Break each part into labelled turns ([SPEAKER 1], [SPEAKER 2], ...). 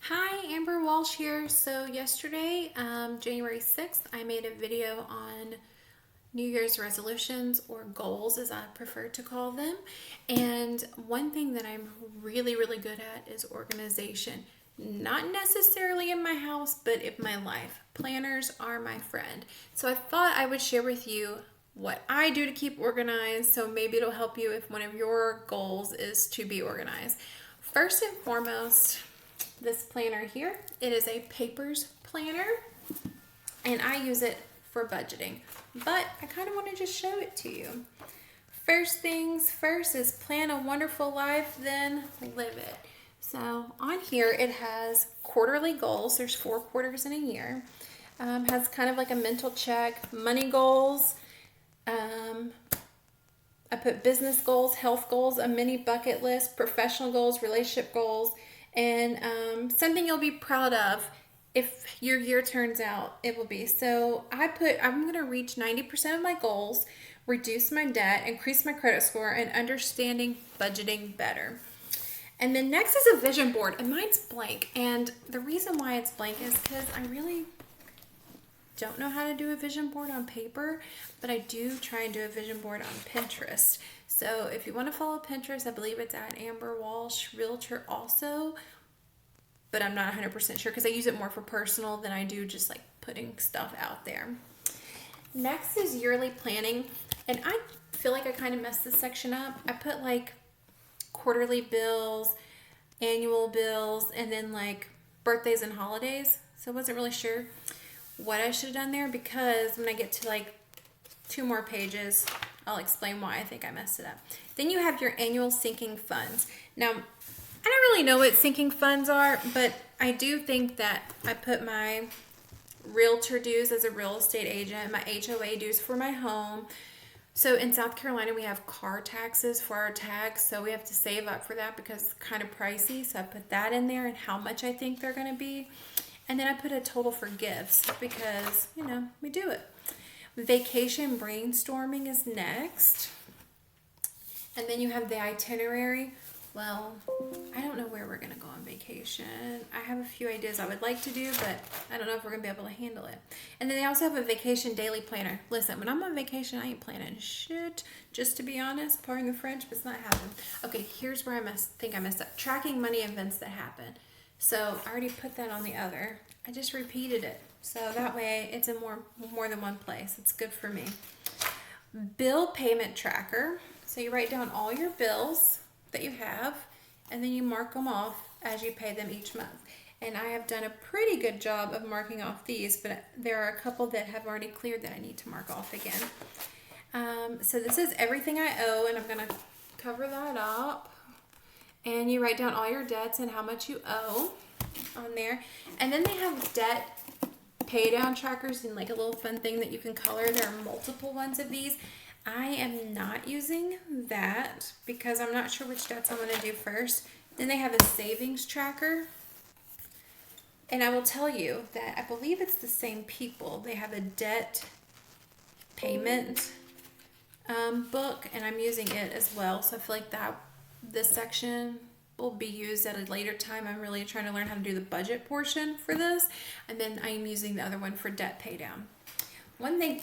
[SPEAKER 1] Hi, Amber Walsh here. So yesterday, January 6th, I made a video on New Year's resolutions or goals as I prefer to call them. And one thing that I'm really good at is organization. Not necessarily in my house, but in my life. Planners are my friend. So I thought I would share with you what I do to keep organized, so maybe it'll help you if one of your goals is to be organized. First and foremost, this planner here, it is a papers planner, and I use it for budgeting, but I kind of want to just show it to you. First things first is plan a wonderful life, then live it. So on here it has quarterly goals. There's 4 quarters in a year. Has kind of like a mental check, money goals. I put business goals, health goals, a mini bucket list, professional goals, relationship goals, and something you'll be proud of if your year turns out, it will be. So I'm going to reach 90% of my goals, reduce my debt, increase my credit score, and understanding budgeting better. And then next is a vision board, and mine's blank. And the reason why it's blank is because I really don't know how to do a vision board on paper, but I do try and do a vision board on Pinterest. So if you want to follow Pinterest, I believe it's at Amber Walsh Realtor also, but I'm not 100% sure because I use it more for personal than I do just like putting stuff out there. Next is yearly planning, and I feel like I kind of messed this section up. I put like quarterly bills, annual bills, and then like birthdays and holidays. So I wasn't really sure what I should have done there, because when I get to like 2 more pages, I'll explain why I think I messed it up. Then you have your annual sinking funds. Now, I don't really know what sinking funds are, but I do think that I put my realtor dues as a real estate agent, my HOA dues for my home. So in South Carolina, we have car taxes for our tax, so we have to save up for that because it's kind of pricey. So I put that in there and how much I think they're going to be. And then I put a total for gifts because, we do it. Vacation brainstorming is next. And then you have the itinerary. Well, I don't know where we're going to go on vacation. I have a few ideas I would like to do, but I don't know if we're going to be able to handle it. And then they also have a vacation daily planner. Listen, when I'm on vacation, I ain't planning shit. Just to be honest, pardon the French, but it's not happening. Okay, here's where I think I messed up. Tracking money events that happen. So I already put that on the other. I just repeated it. So that way it's in more than one place. It's good for me. Bill payment tracker. So you write down all your bills that you have, and then you mark them off as you pay them each month. And I have done a pretty good job of marking off these, but there are a couple that have already cleared that I need to mark off again. So this is everything I owe, and I'm going to cover that up. And you write down all your debts and how much you owe on there. And then they have debt pay down trackers and like a little fun thing that you can color. There are multiple ones of these. I am not using that because I'm not sure which debts I'm going to do first. Then they have a savings tracker. And I will tell you that I believe it's the same people. They have a debt payment book, and I'm using it as well. So I feel like this section will be used at a later time. I'm really trying to learn how to do the budget portion for this. And then I'm using the other one for debt pay down. One thing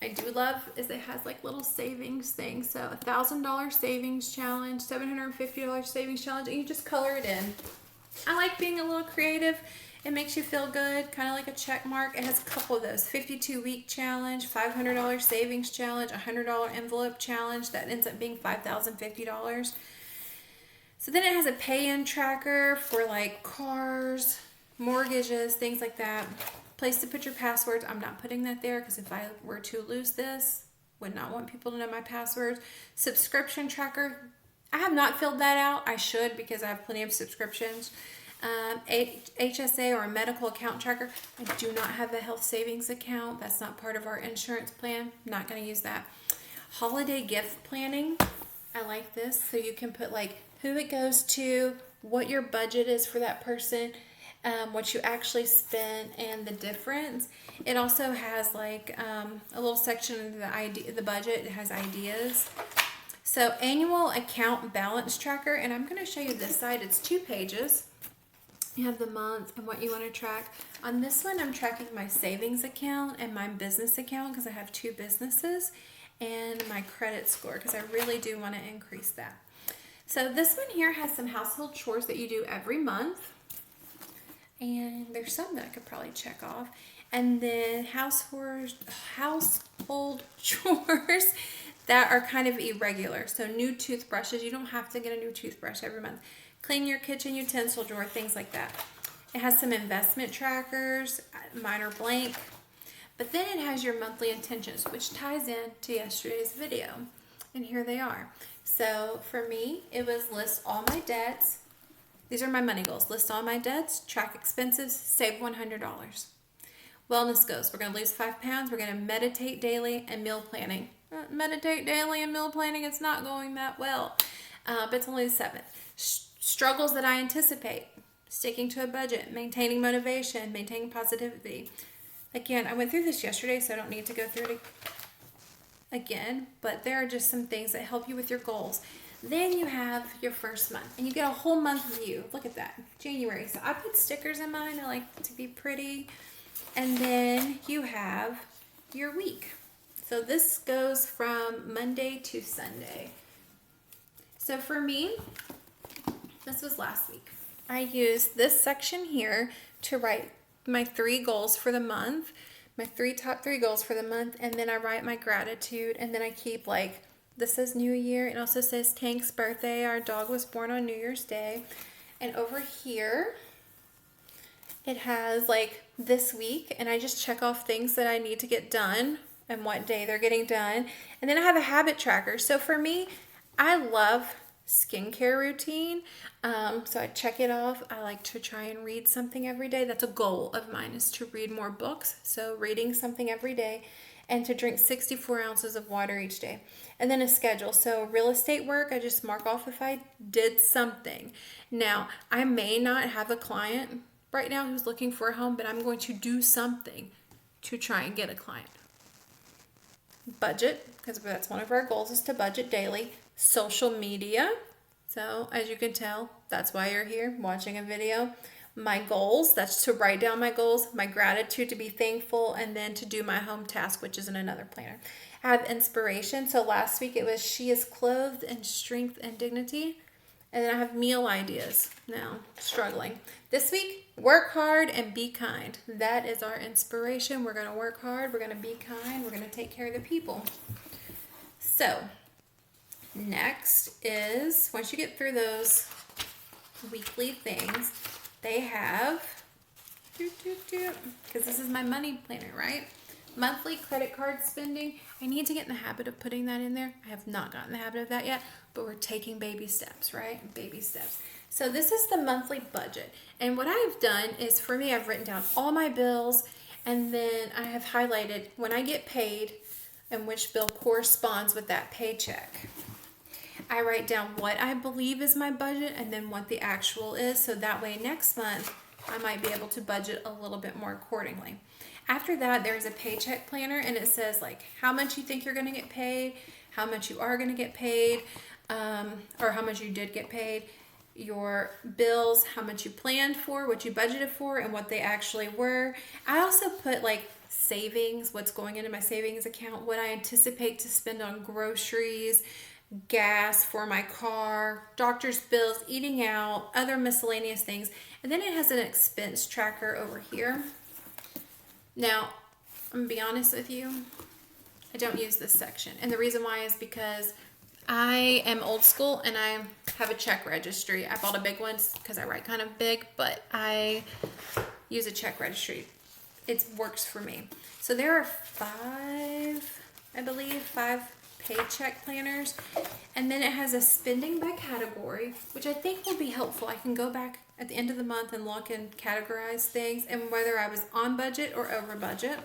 [SPEAKER 1] I do love is it has like little savings things. So $1,000 savings challenge, $750 savings challenge, and you just color it in. I like being a little creative. It makes you feel good, kind of like a check mark. It has a couple of those. 52-week challenge, $500 savings challenge, $100 envelope challenge. That ends up being $5,050. So then it has a pay-in tracker for like cars, mortgages, things like that. Place to put your passwords. I'm not putting that there because if I were to lose this, would not want people to know my passwords. Subscription tracker. I have not filled that out. I should because I have plenty of subscriptions. HSA or a medical account tracker. I do not have a health savings account. That's not part of our insurance plan. Not going to use that. Holiday gift planning. I like this. So you can put like who it goes to, what your budget is for that person, what you actually spent, and the difference. It also has like a little section of the budget. It has ideas. So annual account balance tracker, and I'm going to show you this side. It's 2 pages. You have the month and what you want to track. On this one, I'm tracking my savings account and my business account because I have 2 businesses, and my credit score because I really do want to increase that. So this one here has some household chores that you do every month. And there's some that I could probably check off. And then household chores that are kind of irregular. So new toothbrushes. You don't have to get a new toothbrush every month. Clean your kitchen utensil drawer, things like that. It has some investment trackers. Mine are blank. But then it has your monthly intentions, which ties in to yesterday's video. And here they are. So for me, it was list all my debts. These are my money goals. List all my debts, track expenses, save $100. Wellness goals. We're going to lose 5 pounds. We're going to meditate daily and meal planning. Meditate daily and meal planning, it's not going that well. But it's only the 7th. Struggles that I anticipate. Sticking to a budget, maintaining motivation, maintaining positivity. Again, I went through this yesterday, so I don't need to go through it again. But there are just some things that help you with your goals. Then you have your first month, and you get a whole month view. Look at that, January. So I put stickers in mine. I like it to be pretty. And then you have your week. So this goes from Monday to Sunday. So for me, this was last week. I used this section here to write my 3 goals for the month, my top 3 goals for the month, and then I write my gratitude, and then I keep like, this says New Year. It also says Tank's birthday. Our dog was born on New Year's Day. And over here, it has like this week, and I just check off things that I need to get done and what day they're getting done. And then I have a habit tracker. So for me, I love skincare routine. So I check it off. I like to try and read something every day. That's a goal of mine, is to read more books. So reading something every day, and to drink 64 ounces of water each day. And then a schedule. So real estate work, I just mark off if I did something. Now, I may not have a client right now who's looking for a home, but I'm going to do something to try and get a client. Budget, because that's one of our goals, is to budget daily. Social media. So as you can tell, that's why you're here watching a video. My goals, that's to write down my goals, my gratitude, to be thankful, and then to do my home task, which is in another planner. I have inspiration. So last week it was she is clothed in strength and dignity. And then I have meal ideas now, struggling. This week, work hard and be kind. That is our inspiration. We're going to work hard. We're going to be kind. We're going to take care of the people. So next is, once you get through those weekly things, they have, because this is my money planner, right? Monthly credit card spending. I need to get in the habit of putting that in there. I have not gotten the habit of that yet, but we're taking baby steps, right? Baby steps. So this is the monthly budget. And what I've done is, for me, I've written down all my bills, and then I have highlighted when I get paid and which bill corresponds with that paycheck. I write down what I believe is my budget and then what the actual is, so that way next month I might be able to budget a little bit more accordingly. After that, there's a paycheck planner, and it says like how much you think you're going to get paid, how much you are going to get paid, or how much you did get paid, your bills, how much you planned for, what you budgeted for, and what they actually were. I also put like savings, what's going into my savings account, what I anticipate to spend on groceries, gas for my car, doctor's bills, eating out, other miscellaneous things. And then it has an expense tracker over here. Now, I'm going to be honest with you, I don't use this section. And the reason why is because I am old school and I have a check registry. I bought a big one because I write kind of big, but I use a check registry. It works for me. So there are 5 paycheck planners. And then it has a spending by category, which I think will be helpful. I can go back at the end of the month and look and categorize things and whether I was on budget or over budget.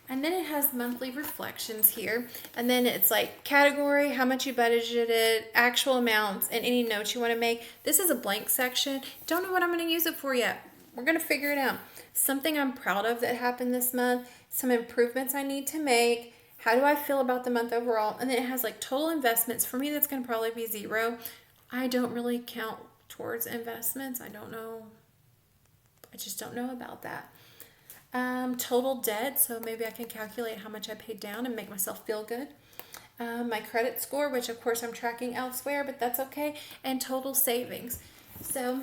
[SPEAKER 1] And then it has monthly reflections here. And then it's like category, how much you budgeted, actual amounts, and any notes you want to make. This is a blank section. Don't know what I'm going to use it for yet. We're going to figure it out. Something I'm proud of that happened this month, some improvements I need to make, how do I feel about the month overall? And then it has like total investments. For me, that's going to probably be 0. I don't really count towards investments. I don't know just don't know about that. Total debt, so maybe I can calculate how much I paid down and make myself feel good. My credit score, which of course I'm tracking elsewhere, but that's okay. And total savings. So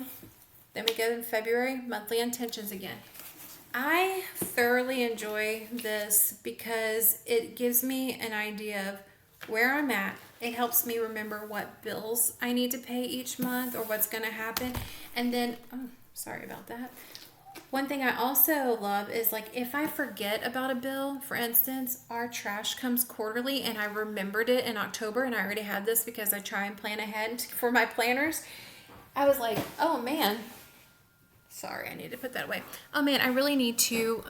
[SPEAKER 1] then we go in February, monthly intentions again. I thoroughly enjoy this because it gives me an idea of where I'm at. It helps me remember what bills I need to pay each month or what's going to happen. And then, oh, sorry about that. One thing I also love is like if I forget about a bill, for instance, our trash comes quarterly and I remembered it in October and I already had this because I try and plan ahead for my planners. I was like, oh man, sorry, I need to put that away. Oh man, I really need to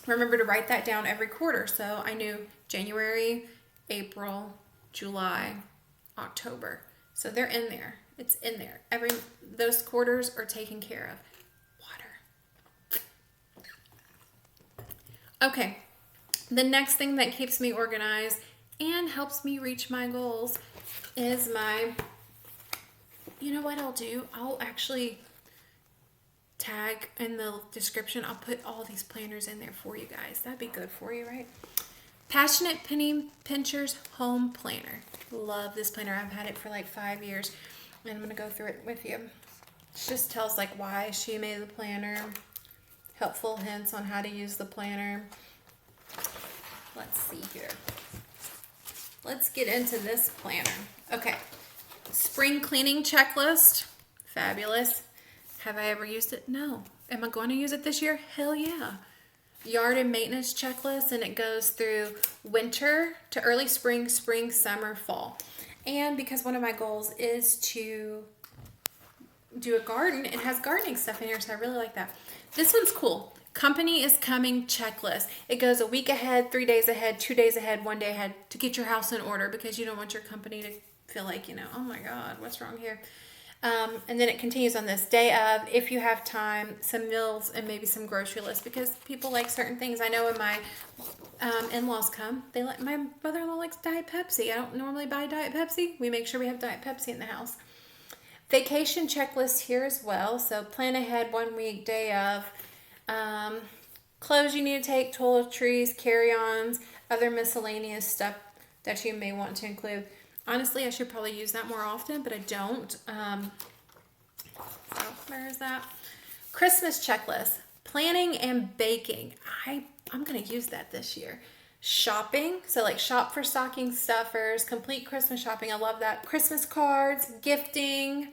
[SPEAKER 1] remember to write that down every quarter. So I knew January, April, July, October. So they're in there. It's in there. Those quarters are taken care of. Okay, the next thing that keeps me organized and helps me reach my goals is you know what I'll do? I'll actually tag in the description. I'll put all these planners in there for you guys. That'd be good for you, right? Passionate Penny Pincher's Home Planner. Love this planner. I've had it for like 5 years, and I'm going to go through it with you. It just tells like why she made the planner. Helpful hints on how to use the planner. Let's see here. Let's get into this planner. Okay. Spring cleaning checklist. Fabulous. Have I ever used it? No. Am I going to use it this year? Hell yeah. Yard and maintenance checklist, and it goes through winter to early spring, spring, summer, fall. And because one of my goals is to do a garden, it has gardening stuff in here, so I really like that. This one's cool. Company is coming checklist. It goes a week ahead, 3 days ahead, 2 days ahead, 1 day ahead to get your house in order because you don't want your company to feel like, oh my God, what's wrong here? And then it continues on this day of, if you have time, some meals and maybe some grocery lists because people like certain things. I know when my in-laws come, my mother-in-law likes Diet Pepsi. I don't normally buy Diet Pepsi. We make sure we have Diet Pepsi in the house. Vacation checklist here as well. So plan ahead 1 week, day of. Clothes you need to take, toiletries, carry-ons, other miscellaneous stuff that you may want to include. Honestly, I should probably use that more often, but I don't. So where is that? Christmas checklist. Planning and baking. I'm going to use that this year. Shopping. So like shop for stocking stuffers, complete Christmas shopping. I love that. Christmas cards, gifting,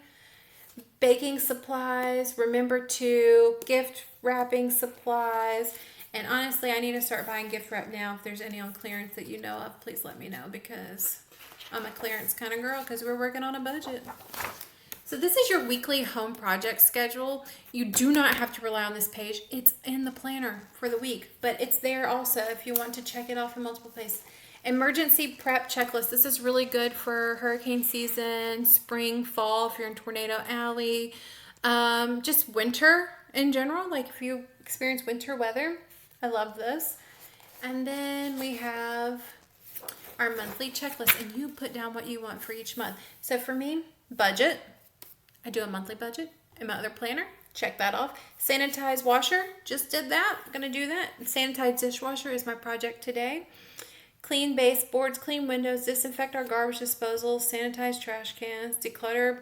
[SPEAKER 1] baking supplies. Remember to gift wrapping supplies. And honestly, I need to start buying gift wrap now. If there's any on clearance that you know of, please let me know because I'm a clearance kind of girl because we're working on a budget. So this is your weekly home project schedule. You do not have to rely on this page. It's in the planner for the week, but it's there also if you want to check it off in multiple places. Emergency prep checklist. This is really good for hurricane season, spring, fall, if you're in Tornado Alley. Just winter in general, like if you experience winter weather. I love this. And then we have our monthly checklist, and you put down what you want for each month. So for me, budget. I do a monthly budget in my other planner. Check that off. Sanitize washer. Just did that. I'm going to do that. Sanitize dishwasher is my project today. Clean baseboards, clean windows, disinfect our garbage disposal, sanitize trash cans, declutter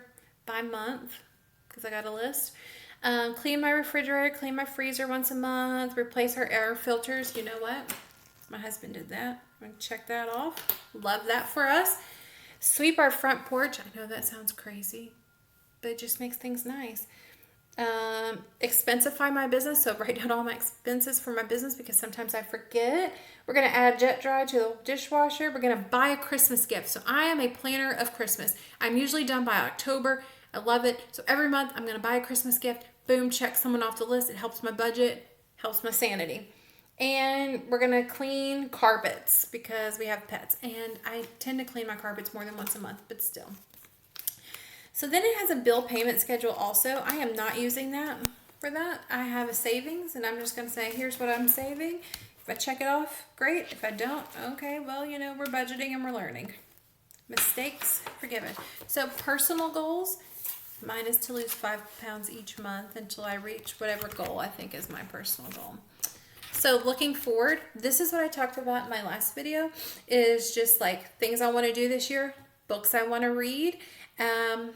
[SPEAKER 1] by month because I got a list. Clean my refrigerator, clean my freezer once a month, replace our air filters. You know what? My husband did that. I'm going to check that off. Love that for us. Sweep our front porch. I know that sounds crazy, but it just makes things nice. Expensify my business. So write down all my expenses for my business because sometimes I forget. We're going to add jet dry to the dishwasher. We're going to buy a Christmas gift. So I am a planner of Christmas. I'm usually done by October. I love it. So every month I'm going to buy a Christmas gift. Boom, check someone off the list. It helps my budget, helps my sanity. And we're going to clean carpets because we have pets. And I tend to clean my carpets more than once a month, but still. So then it has a bill payment schedule also. I am not using that for that. I have a savings, and I'm just going to say, here's what I'm saving. If I check it off, great. If I don't, okay, well, we're budgeting and we're learning. Mistakes forgiven. So personal goals. Mine is to lose 5 pounds each month until I reach whatever goal I think is my personal goal. So looking forward, this is what I talked about in my last video, is just like things I want to do this year, books I want to read. I'm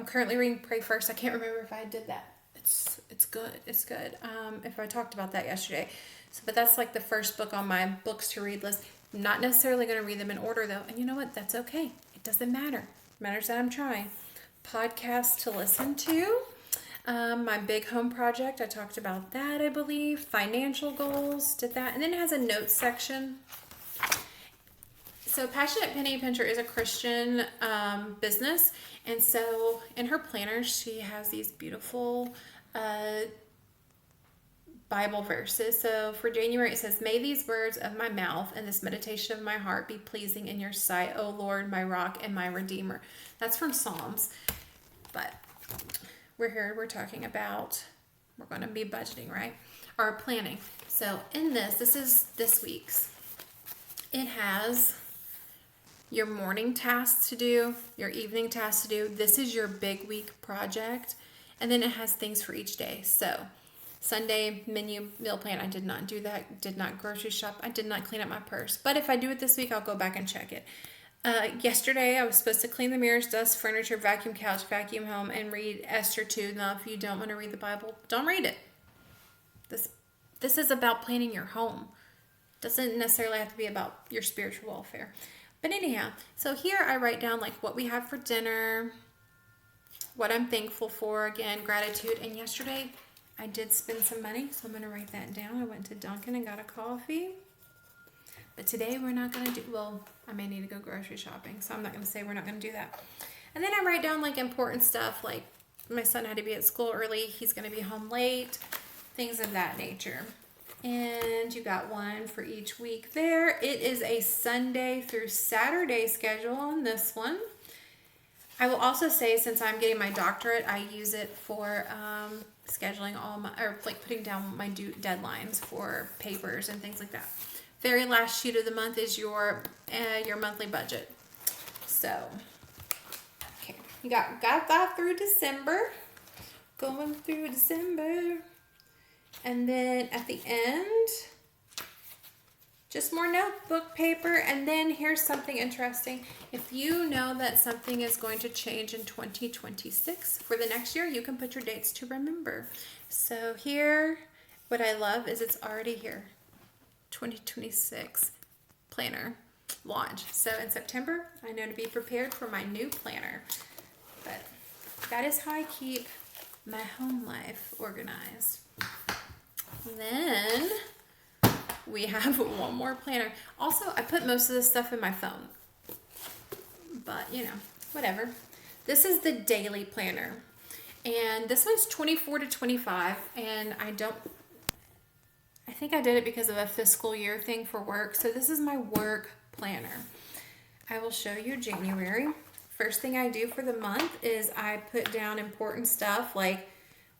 [SPEAKER 1] currently reading Pray First. I can't remember if I did that. It's good. It's good. If I talked about that yesterday. So, but that's like the first book on my books to read list. I'm not necessarily going to read them in order though. And you know what? That's okay. It doesn't matter. It matters that I'm trying. Podcasts to listen to. My big home project, I talked about that, I believe. Financial goals, did that. And then it has a notes section. So Passionate Penny Pincher is a Christian business. And so in her planner, she has these beautiful Bible verses. So for January, it says, "May these words of my mouth and this meditation of my heart be pleasing in your sight, O Lord, my rock and my redeemer." That's from Psalms. But we're here, we're talking about, we're going to be budgeting, right? Or planning. So in this is this week's. It has your morning tasks to do, your evening tasks to do. This is your big week project. And then it has things for each day. So Sunday menu meal plan, I did not do that. Did not grocery shop. I did not clean up my purse. But if I do it this week, I'll go back and check it. Yesterday, I was supposed to clean the mirrors, dust furniture, vacuum couch, vacuum home, and read Esther 2. Now, if you don't want to read the Bible, don't read it. This is about planning your home. Doesn't necessarily have to be about your spiritual welfare. But anyhow, so here I write down like what we have for dinner, what I'm thankful for, again, gratitude. And yesterday, I did spend some money, so I'm going to write that down. I went to Dunkin' and got a coffee. But today we're not going to do, well, I may need to go grocery shopping, so I'm not going to say we're not going to do that. And then I write down like important stuff, like my son had to be at school early, he's going to be home late, things of that nature. And you got one for each week there. It is a Sunday through Saturday schedule on this one. I will also say, since I'm getting my doctorate, I use it for scheduling all my, or like putting down my due deadlines for papers and things like that. Very last sheet of the month is your monthly budget. So, okay, you got that through December. Going through December. And then at the end, just more notebook paper. And then here's something interesting. If you know that something is going to change in 2026 for the next year, you can put your dates to remember. So here, what I love is it's already here. 2026 planner launch. So in September, I know to be prepared for my new planner. But that is how I keep my home life organized. Then we have one more planner. Also, I put most of this stuff in my phone. But, you know, whatever. This is the daily planner. And this one's 24 to 25. And I think I did it because of a fiscal year thing for work. So this is my work planner. I will show you January. First thing I do for the month is I put down important stuff like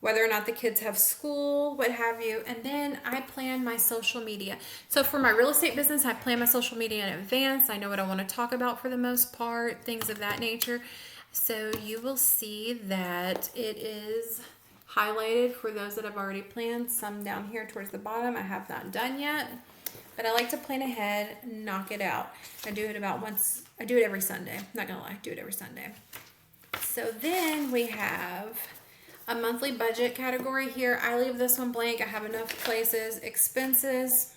[SPEAKER 1] whether or not the kids have school, what have you. And then I plan my social media. So for my real estate business, I plan my social media in advance. I know what I want to talk about for the most part, things of that nature. So you will see that it is highlighted for those that have already planned. Some down here towards the bottom I have not done yet, but I like to plan ahead, knock it out. I do it every Sunday. Not gonna lie, I do it every Sunday. So then we have a monthly budget category here. I leave this one blank. I have enough places. Expenses.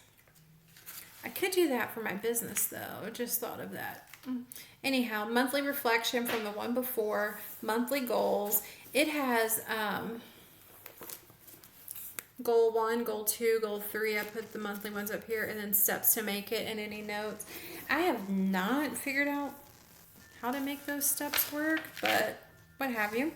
[SPEAKER 1] I could do that for my business though. I just thought of that. Anyhow, monthly reflection from the one before, monthly goals. It has goal 1, goal 2, goal 3. I put the monthly ones up here, and then steps to make it and any notes. I have not figured out how to make those steps work, but what have you.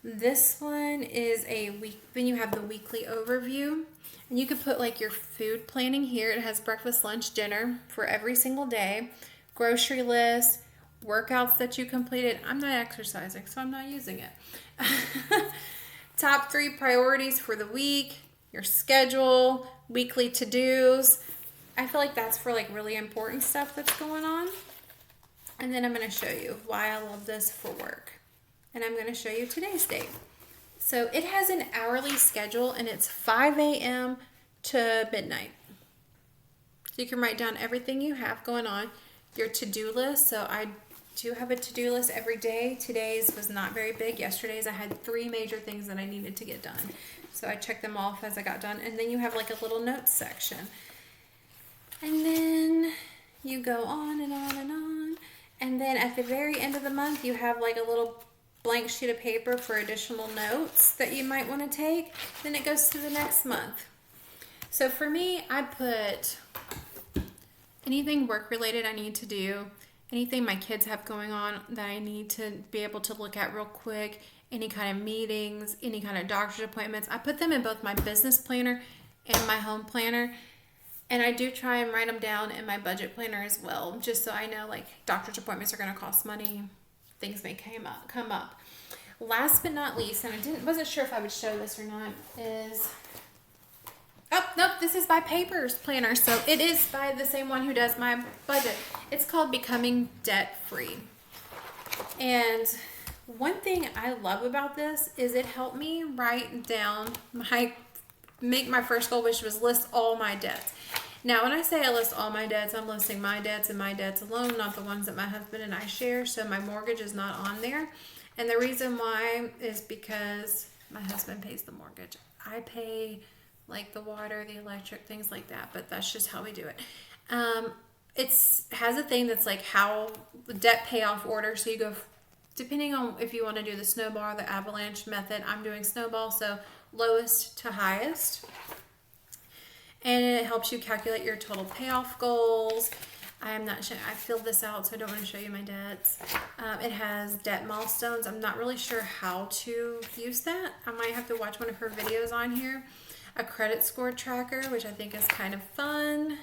[SPEAKER 1] This one is a week, then you have the weekly overview, and you could put like your food planning here. It has breakfast, lunch, dinner for every single day, grocery list, workouts that you completed. I'm not exercising, so I'm not using it. Top 3 priorities for the week, your schedule, weekly to-dos. I feel like that's for like really important stuff that's going on. And then I'm going to show you why I love this for work. and I'm going to show you today's date. So it has an hourly schedule, and it's 5 a.m. to midnight. So you can write down everything you have going on, your to-do list. So I do have a to-do list every day. Today's was not very big. Yesterday's I had 3 major things that I needed to get done. So I checked them off as I got done. And then you have like a little notes section. And then you go on and on and on. And then at the very end of the month, you have like a little blank sheet of paper for additional notes that you might want to take. Then it goes to the next month. So for me, I put anything work related I need to do, anything my kids have going on that I need to be able to look at real quick, any kind of meetings, any kind of doctor's appointments. I put them in both my business planner and my home planner. And I do try and write them down in my budget planner as well, just so I know like doctor's appointments are going to cost money. Things may come up. Last but not least, and I wasn't sure if I would show this or not, is this is by Papers Planner. So it is by the same one who does my budget. It's called Becoming Debt Free. And one thing I love about this is it helped me write down make my first goal, which was list all my debts. Now, when I say I list all my debts, I'm listing my debts and my debts alone, not the ones that my husband and I share. So my mortgage is not on there. And the reason why is because my husband pays the mortgage. I pay like the water, the electric, things like that. But that's just how we do it. It has a thing that's like how the debt payoff order. So you go, depending on if you want to do the snowball or the avalanche method, I'm doing snowball. So lowest to highest. And it helps you calculate your total payoff goals. I am not sure. I filled this out, so I don't want to show you my debts. It has debt milestones. I'm not really sure how to use that. I might have to watch one of her videos on here. A credit score tracker, which I think is kind of fun.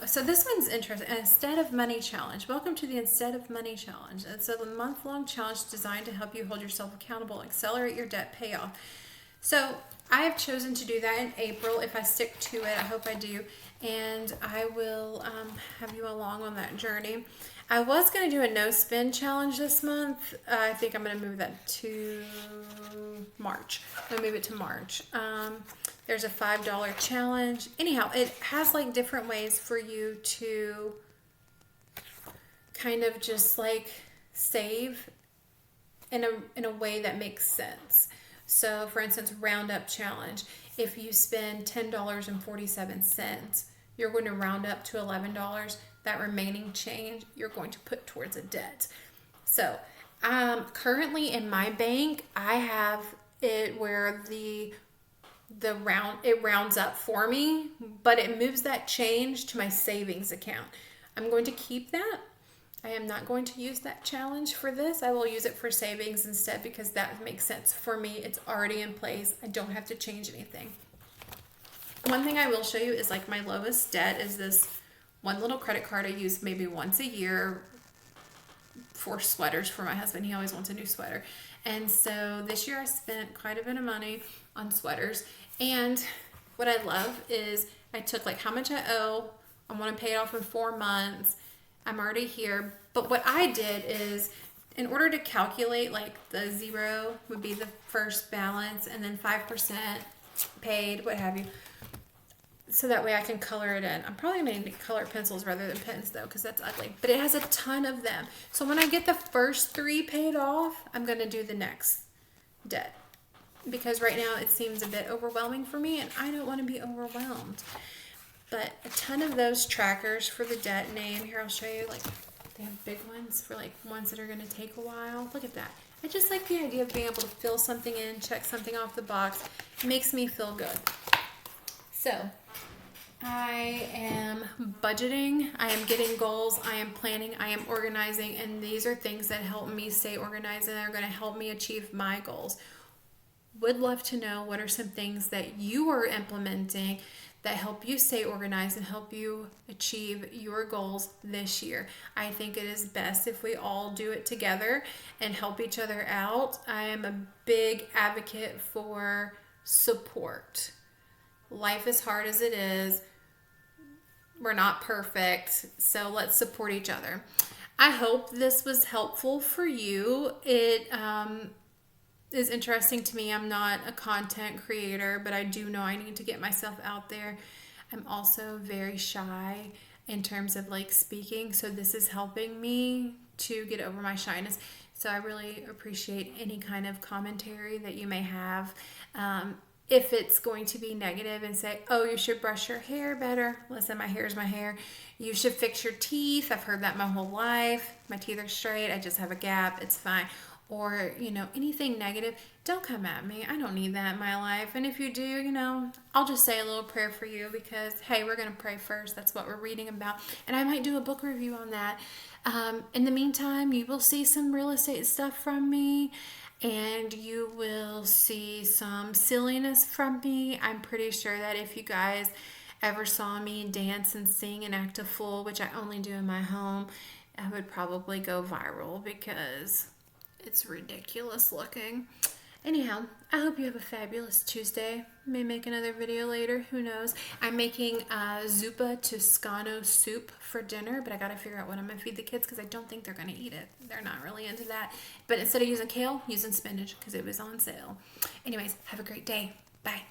[SPEAKER 1] So this one's interesting. Instead of Money Challenge. Welcome to the Instead of Money Challenge. It's a month-long challenge designed to help you hold yourself accountable and accelerate your debt payoff. So I have chosen to do that in April. If I stick to it, I hope I do. And I will have you along on that journey. I was going to do a no spend challenge this month. I think I'm going to move that to March. I'm going to move it to March. There's a $5 challenge. Anyhow, it has like different ways for you to kind of just like save in a way that makes sense. So, for instance, Roundup Challenge. If you spend $10.47, you're going to round up to $11. That remaining change, you're going to put towards a debt. So, currently in my bank, I have it where it rounds up for me, but it moves that change to my savings account. I'm going to keep that. I am not going to use that challenge for this. I will use it for savings instead because that makes sense for me. It's already in place. I don't have to change anything. One thing I will show you is like my lowest debt is this one little credit card I use maybe once a year for sweaters for my husband. He always wants a new sweater. And so this year I spent quite a bit of money on sweaters. And what I love is I took like how much I owe. I want to pay it off in 4 months. I'm already here. But what I did is in order to calculate like the 0 would be the first balance and then 5% paid, what have you. So that way I can color it in. I'm probably going to need color pencils rather than pens though because that's ugly. But it has a ton of them. So when I get the first 3 paid off, I'm going to do the next debt. Because right now it seems a bit overwhelming for me and I don't want to be overwhelmed. But a ton of those trackers for the debt name. Here, I'll show you. Like, they have big ones for like ones that are going to take a while. Look at that. I just like the idea of being able to fill something in, check something off the box. It makes me feel good. So, I am budgeting. I am getting goals. I am planning. I am organizing. And these are things that help me stay organized and are going to help me achieve my goals. Would love to know what are some things that you are implementing that help you stay organized and help you achieve your goals this year. I think it is best if we all do it together and help each other out. I am a big advocate for support. Life is hard as it is. We're not perfect, so let's support each other. I hope this was helpful for you. It is interesting to me. I'm not a content creator, but I do know I need to get myself out there. I'm also very shy in terms of like speaking, so this is helping me to get over my shyness. So I really appreciate any kind of commentary that you may have. If it's going to be negative and say, oh, you should brush your hair better. Listen, my hair is my hair. You should fix your teeth. I've heard that my whole life. My teeth are straight. I just have a gap. It's fine. Or, anything negative, don't come at me. I don't need that in my life. And if you do, I'll just say a little prayer for you because, hey, we're going to pray first. That's what we're reading about. And I might do a book review on that. In the meantime, you will see some real estate stuff from me. And you will see some silliness from me. I'm pretty sure that if you guys ever saw me dance and sing and act a fool, which I only do in my home, I would probably go viral because it's ridiculous looking. Anyhow, I hope you have a fabulous Tuesday. May make another video later. Who knows? I'm making zuppa toscano soup for dinner, but I got to figure out what I'm going to feed the kids because I don't think they're going to eat it. They're not really into that. But instead of using kale, using spinach because it was on sale. Anyways, have a great day. Bye.